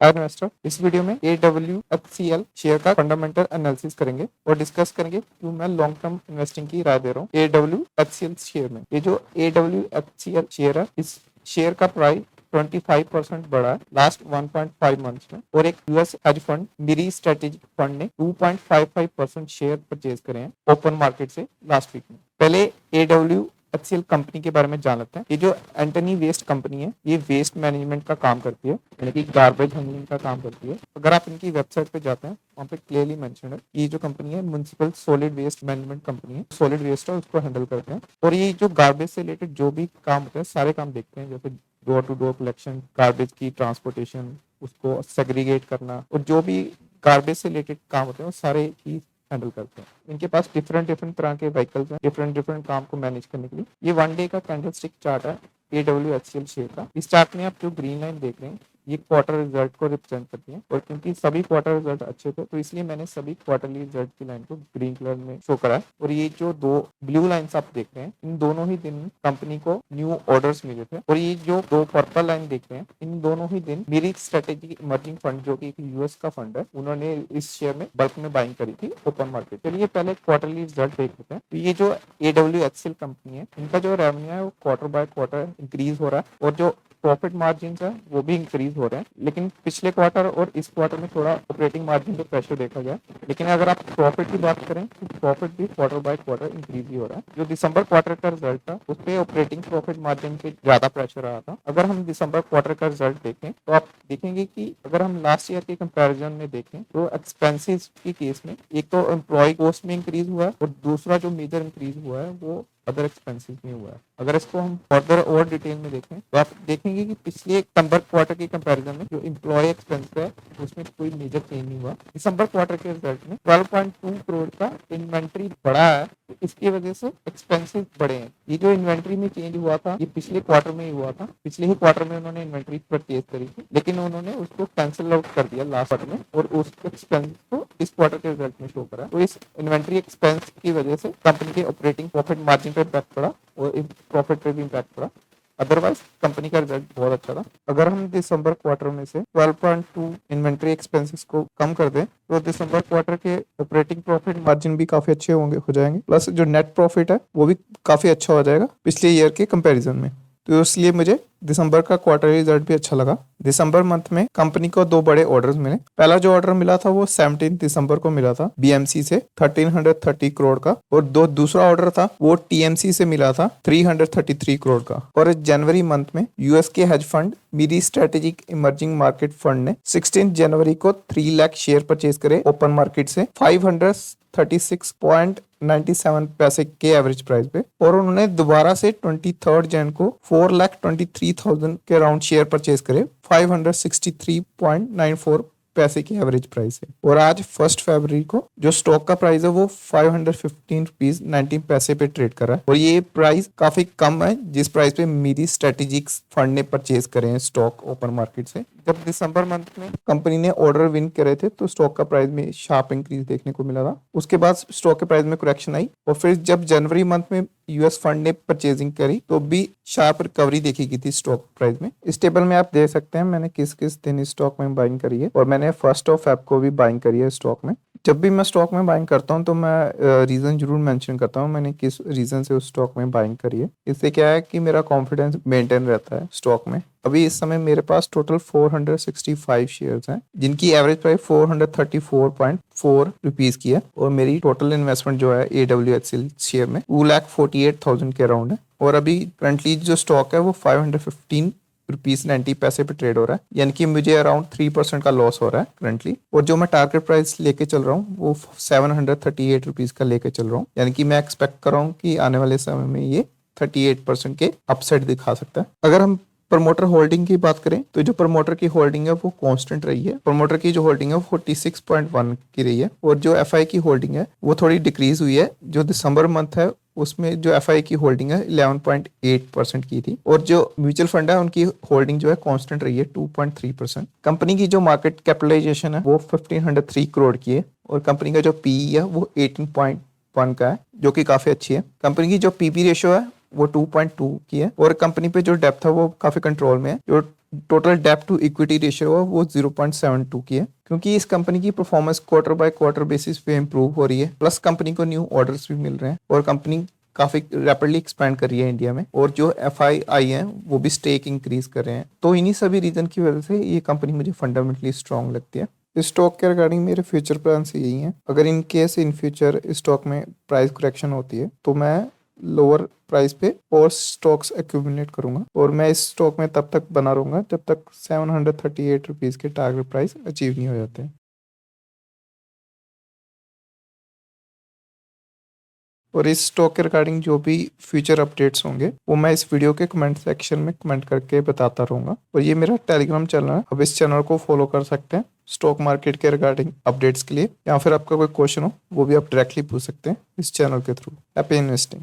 हाय investor, इस video में AWHCL share का फंडामेंटल एनालिसिस करेंगे और डिस्कस करेंगे क्यों मैं लॉन्ग टर्म इन्वेस्टिंग की राय दे रहा हूँ AWHCL शेयर में। ये जो AWHCL शेयर है, इस शेयर का प्राइस 25% बढ़ा है लास्ट 1.5 मंथ्स में, और एक यूएस हेज फंड मिरी स्ट्रेटेजिक फंड ने 2.55% शेयर परचेज करे हैं ओपन मार्केट से लास्ट वीक में। पहले AWHCL कंपनी के बारे में जान लेते हैं। ये जो एंटनी वेस्ट कंपनी है, ये वेस्ट मैनेजमेंट का काम करती है, यानी कि गार्बेज हैंडलिंग का काम करती है। अगर आप इनकी वेबसाइट पे जाते हैं, वहाँ पे क्लियरली मेंशन है ये जो कंपनी है municipal solid waste management company है। सॉलिड वेस्ट है उसको हैंडल करते हैं, और ये जो गार्बेज से रिलेटेड जो भी काम होते हैं सारे काम देखते हैं, जैसे door to door collection, garbage की ट्रांसपोर्टेशन, उसको सेग्रीगेट करना, और जो भी गार्बेज से रिलेटेड काम होते हैं वो सारे चीज हैंडल करते हैं। इनके पास डिफरेंट तरह के व्हीकल्स हैं डिफरेंट काम को मैनेज करने के लिए। ये 1 डे का कैंडलस्टिक चार्ट है AWHCL शेयर का। इस चार्ट में आप जो ग्रीन लाइन देख रहे हैं ये क्वार्टर रिजल्ट को रिप्रेजेंट करती है, और क्योंकि सभी क्वार्टर रिजल्ट अच्छे थे तो इसलिए मैंने सभी क्वार्टरली रिजल्ट की लाइन को ग्रीन कलर में शो करा है। और ये जो दो ब्लू लाइंस आप देख रहे हैं, इन दोनों ही दिन कंपनी को न्यू ऑर्डर्स मिले थे। और ये जो दो पर्पल लाइन देख रहे हैं, इन दोनों ही दिन मेरी स्ट्रेटेजी इमर्जिंग फंड, जो कि एक यूएस का फंड है, उन्होंने इस शेयर में बल्क में बाइंग करी थी ओपन मार्केट। चलिए पहले क्वार्टरली रिजल्ट देख लेते हैं। तो ये जो AWHCL कंपनी है, इनका जो रेवेन्यू है वो क्वार्टर बाय क्वार्टर इंक्रीज हो रहा है, और जो प्रॉफिट मार्जिन है वो भी इंक्रीज हो रहे हैं। लेकिन पिछले क्वार्टर और इस क्वार्टर में थोड़ा ऑपरेटिंग मार्जिन पे प्रेशर देखा गया। लेकिन अगर आप प्रॉफिट की बात करें तो प्रॉफिट भी क्वार्टर बाय क्वार्टर इंक्रीज ही हो रहा है। जो दिसंबर क्वार्टर का रिजल्ट था उस पे ऑपरेटिंग प्रॉफिट मार्जिन पे ज्यादा प्रेशर आ रहा था। अगर हम दिसंबर क्वार्टर का रिजल्ट देखें तो आप देखेंगे कि अगर हम लास्ट ईयर के कंपेरिजन में देखें तो एक्सपेंसेस के केस में एक तो एम्प्लॉय कॉस्ट में इंक्रीज हुआ है, और दूसरा जो मेजर इंक्रीज हुआ है वो अदर एक्सपेंसेस में हुआ है। अगर इसको हम फर्दर और डिटेल में देखें तो आप देखेंगे कि पिछले दिसंबर क्वार्टर के कंपैरिजन में जो एम्प्लॉय एक्सपेंस है उसमें कोई मेजर चेंज नहीं हुआ। दिसंबर क्वार्टर के रिजल्ट में 12.2 करोड़ का इन्वेंट्री बढ़ा है, तो इसकी वजह से एक्सपेंसेस बढ़े हैं। ये जो इन्वेंट्री में चेंज हुआ था ये पिछले क्वार्टर में ही हुआ था। पिछले ही क्वार्टर में उन्होंने इन्वेंट्री परचेज करी थी, लेकिन उन्होंने उसको कैंसिल आउट कर दिया लास्ट क्वार्टर में, और उस एक्सपेंस को इस क्वार्टर के रिजल्ट में शो करा। तो इस इन्वेंट्री एक्सपेंस की वजह से कंपनी के ऑपरेटिंग प्रॉफिट मार्जिन पे इम्पैक्ट पड़ा, और इस प्रॉफिट पे भी इम्पैक्ट पड़ा। अदरवाइज कंपनी का रिजल्ट बहुत अच्छा था। अगर हम दिसंबर क्वार्टर में से 12.2 इन्वेंट्री एक्सपेंसेस को कम कर दें तो दिसंबर क्वार्टर के ऑपरेटिंग प्रॉफिट मार्जिन भी काफी अच्छे हो जाएंगे, प्लस जो नेट प्रॉफिट है वो भी काफी अच्छा हो जाएगा पिछले ईयर के कंपैरिजन में। तो इसलिए मुझे दिसंबर का क्वार्टर रिजल्ट भी अच्छा लगा। दिसंबर मंथ में कंपनी को 2 बड़े ऑर्डर्स मिले। पहला जो ऑर्डर मिला था वो 17 दिसंबर को मिला था BMC से 1330 करोड़ का, और दूसरा ऑर्डर था वो TMC से मिला था 333 करोड़ का। और जनवरी मंथ में यूएस के हेज फंड मिरी स्ट्रेटेजिक इमर्जिंग मार्केट फंड ने 16 जनवरी को 3 लाख शेयर परचेज करे ओपन मार्केट से 536.97 पैसे के एवरेज प्राइस पे, और उन्होंने दोबारा से 23 जन को 4,23,000 के राउंड शेयर परचेज करे 563.94 पैसे की एवरेज प्राइस है। और आज 1 फरवरी को जो स्टॉक का प्राइस है वो 515 रुपीज 19 पैसे पे ट्रेड कर रहा है, और ये प्राइस काफी कम है जिस प्राइस पे मेरी स्ट्रेटेजिक फंड ने परचेज करे हैं स्टॉक ओपन मार्केट से। जब दिसंबर मंथ में कंपनी ने ऑर्डर विन करे थे तो स्टॉक का प्राइस में शार्प इंक्रीज देखने को मिला था। उसके बाद स्टॉक के प्राइस में करेक्शन आई, और फिर जब जनवरी मंथ में यूएस फंड ने परचेजिंग करी तो भी शार्प रिकवरी देखी गई थी स्टॉक प्राइस में। इस टेबल में आप देख सकते हैं मैंने किस किस दिन स्टॉक में बाइंग करी है, और मैंने 1 Feb को भी बाइंग करी है स्टॉक में। जब भी मैं स्टॉक में बाइंग करता हूं तो मैं रीजन जरूर मेंशन करता हूं मैंने किस रीजन से उस स्टॉक में बाइंग करी है। इससे क्या है कि मेरा कॉन्फिडेंस मेंटेन रहता है स्टॉक में। अभी इस समय मेरे पास टोटल 465 शेयर्स हैं, जिनकी एवरेज प्राइस 434.4 रुपीज की है, और मेरी टोटल इन्वेस्टमेंट जो है AWHCL शेयर में 2,48,000 के अराउंड है। और अभी करंटली जो स्टॉक है वो 515 रुपीज 90 पैसे पे ट्रेड हो रहा है, यानी कि मुझे अराउंड 3% का लॉस हो रहा है करंटली। और जो मैं टारगेट प्राइस लेके चल रहा हूँ वो 738 रुपीज का लेके चल रहा हूँ, यानी कि मैं एक्सपेक्ट कर रहा हूँ कि आने वाले समय में ये 38% के अपसाइड दिखा सकता है। अगर हम प्रमोटर होल्डिंग की बात करें तो जो प्रमोटर की होल्डिंग है वो कांस्टेंट रही है। प्रमोटर की जो होल्डिंग है 46.1 की रही है, और जो एफआई की होल्डिंग है वो थोड़ी डिक्रीज हुई है। जो दिसंबर मंथ है उसमें जो एफआई की होल्डिंग है 11.8% की थी, और जो म्यूचुअल फंड है उनकी होल्डिंग जो है कांस्टेंट रही है 2.3%। कंपनी की जो मार्केट कैपिटलाइजेशन है वो 1503 करोड़ की है, और कंपनी का जो पीई है वो 18.1 का है, जो कि काफी अच्छी है। कंपनी की जो पीपी रेशियो है वो 2.2 की है, और कंपनी पे जो डेप्थ है वो काफी कंट्रोल में है। जो टोटल डेब्ट टू इक्विटी रेशियो है वो 0.72 की है, क्योंकि इस कंपनी की performance quarter by quarter basis पे इम्प्रूव हो रही है, प्लस कंपनी को न्यू ऑर्डर्स भी मिल रहे हैं और कंपनी काफी रैपिडली एक्सपैंड कर रही है इंडिया में, और जो FII हैं वो भी स्टेक इंक्रीज कर रहे हैं। तो इन्हीं सभी रीजन की वजह से ये कंपनी मुझे फंडामेंटली स्ट्रांग लगती है। इस स्टॉक के रिगार्डिंग मेरे फ्यूचर प्लान से यही हैं। अगर in case in future stock में प्राइस करेक्शन होती है तो मैं लोअर प्राइस पे और स्टॉक्स एक्यूमुलेट करूंगा, और मैं इस स्टॉक में तब तक बना रहूंगा जब तक 738 रुपीज़ के टारगेट प्राइस अचीव नहीं हो जाते हैं। और इस स्टॉक के रिगार्डिंग जो भी फ्यूचर अपडेट्स होंगे वो मैं इस वीडियो के कमेंट सेक्शन में कमेंट करके बताता रहूंगा। और ये मेरा टेलीग्राम चैनल है, अब इस चैनल को फॉलो कर सकते हैं स्टॉक मार्केट के रिगार्डिंग अपडेट्स के लिए, या फिर आपका कोई क्वेश्चन हो वो भी आप डायरेक्टली पूछ सकते हैं इस चैनल के थ्रू। Happy investing.